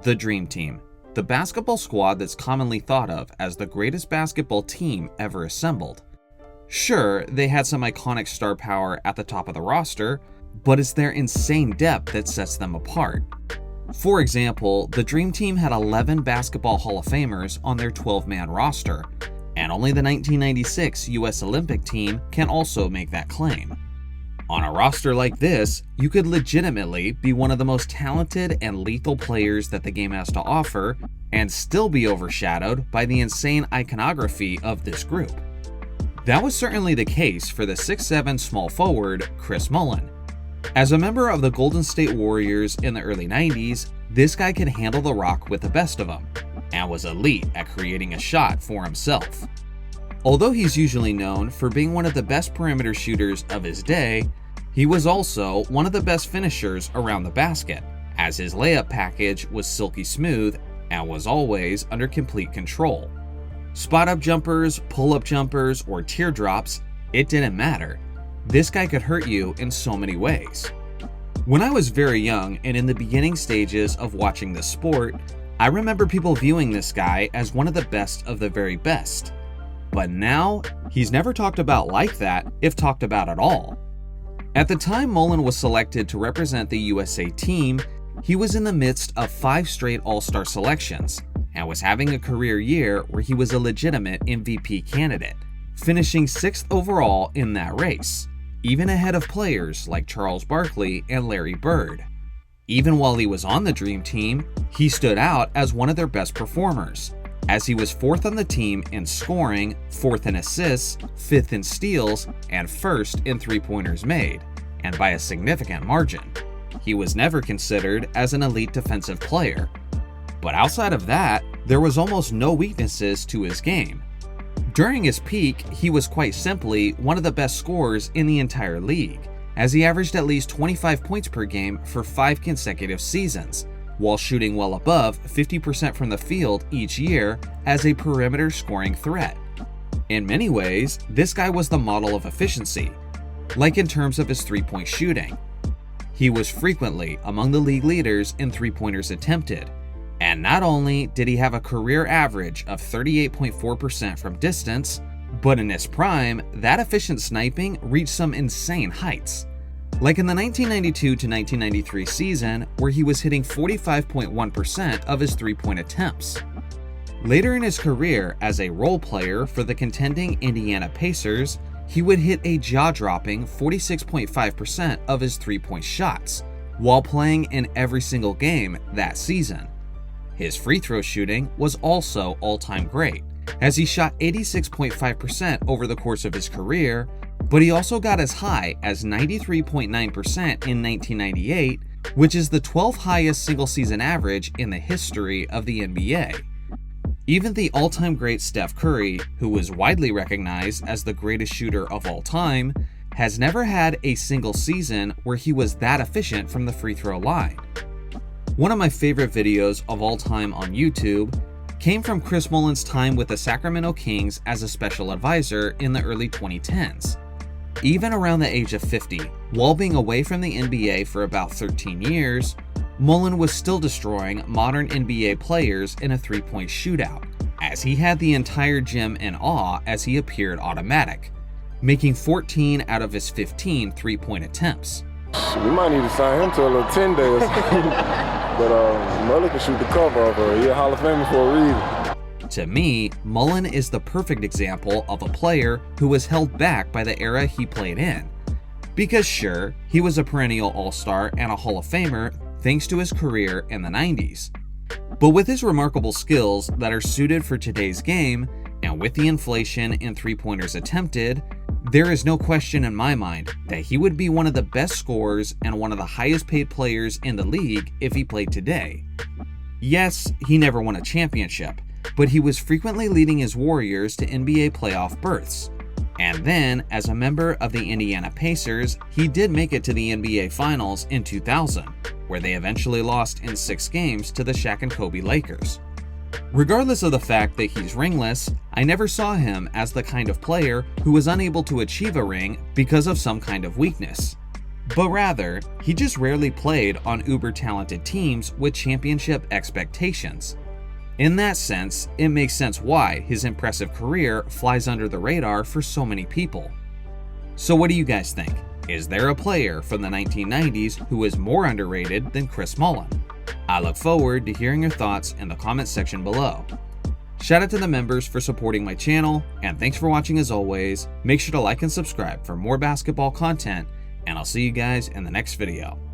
The Dream Team, the basketball squad that's commonly thought of as the greatest basketball team ever assembled. Sure, they had some iconic star power at the top of the roster, but it's their insane depth that sets them apart. For example, the Dream Team had 11 Basketball Hall of Famers on their 12-man roster, and only the 1996 US Olympic team can also make that claim. On a roster like this, you could legitimately be one of the most talented and lethal players that the game has to offer, and still be overshadowed by the insane iconography of this group. That was certainly the case for the 6'7" small forward, Chris Mullin. As a member of the Golden State Warriors in the early 90s, this guy could handle the rock with the best of them, and was elite at creating a shot for himself. Although he's usually known for being one of the best perimeter shooters of his day, he was also one of the best finishers around the basket, as his layup package was silky smooth and was always under complete control. Spot-up jumpers, pull-up jumpers, or teardrops, it didn't matter. This guy could hurt you in so many ways. When I was very young and in the beginning stages of watching this sport, I remember people viewing this guy as one of the best of the very best. But now, he's never talked about like that, if talked about at all. At the time Mullin was selected to represent the USA team, he was in the midst of 5 straight All-Star selections, and was having a career year where he was a legitimate MVP candidate, finishing 6th overall in that race, even ahead of players like Charles Barkley and Larry Bird. Even while he was on the Dream Team, he stood out as one of their best performers, as he was 4th on the team in scoring, 4th in assists, 5th in steals, and 1st in three-pointers made, and by a significant margin. He was never considered as an elite defensive player. But outside of that, there was almost no weaknesses to his game. During his peak, he was quite simply one of the best scorers in the entire league, as he averaged at least 25 points per game for 5 consecutive seasons, while shooting well above 50% from the field each year as a perimeter scoring threat. In many ways, this guy was the model of efficiency, like in terms of his three-point shooting. He was frequently among the league leaders in three-pointers attempted, and not only did he have a career average of 38.4% from distance, but in his prime, that efficient sniping reached some insane heights. Like in the 1992 to 1993 season, where he was hitting 45.1% of his three-point attempts. Later in his career as a role player for the contending Indiana Pacers, he would hit a jaw-dropping 46.5% of his three-point shots, while playing in every single game that season. His free throw shooting was also all-time great, as he shot 86.5% over the course of his career, but he also got as high as 93.9% in 1998, which is the 12th highest single-season average in the history of the NBA. Even the all-time great Steph Curry, who was widely recognized as the greatest shooter of all time, has never had a single season where he was that efficient from the free throw line. One of my favorite videos of all time on YouTube came from Chris Mullin's time with the Sacramento Kings as a special advisor in the early 2010s. Even around the age of 50, while being away from the NBA for about 13 years, Mullin was still destroying modern NBA players in a three-point shootout, as he had the entire gym in awe as he appeared automatic, making 14 out of his 15 three-point attempts. We might need to sign him to a little 10 day or something. But Mullin can shoot the cover of her. He's a Hall of Famer for a reason. To me, Mullin is the perfect example of a player who was held back by the era he played in. Because sure, he was a perennial All-Star and a Hall of Famer thanks to his career in the 90s. But with his remarkable skills that are suited for today's game, and with the inflation in three-pointers attempted, there is no question in my mind that he would be one of the best scorers and one of the highest paid players in the league if he played today. Yes, he never won a championship, but he was frequently leading his Warriors to NBA playoff berths. And then, as a member of the Indiana Pacers, he did make it to the NBA Finals in 2000, where they eventually lost in 6 games to the Shaq and Kobe Lakers. Regardless of the fact that he's ringless, I never saw him as the kind of player who was unable to achieve a ring because of some kind of weakness. but rather, he just rarely played on uber-talented teams with championship expectations. In that sense, it makes sense why his impressive career flies under the radar for so many people. So what do you guys think? Is there a player from the 1990s who is more underrated than Chris Mullin? I look forward to hearing your thoughts in the comments section below. Shout out to the members for supporting my channel, and thanks for watching as always. Make sure to like and subscribe for more basketball content, and I'll see you guys in the next video.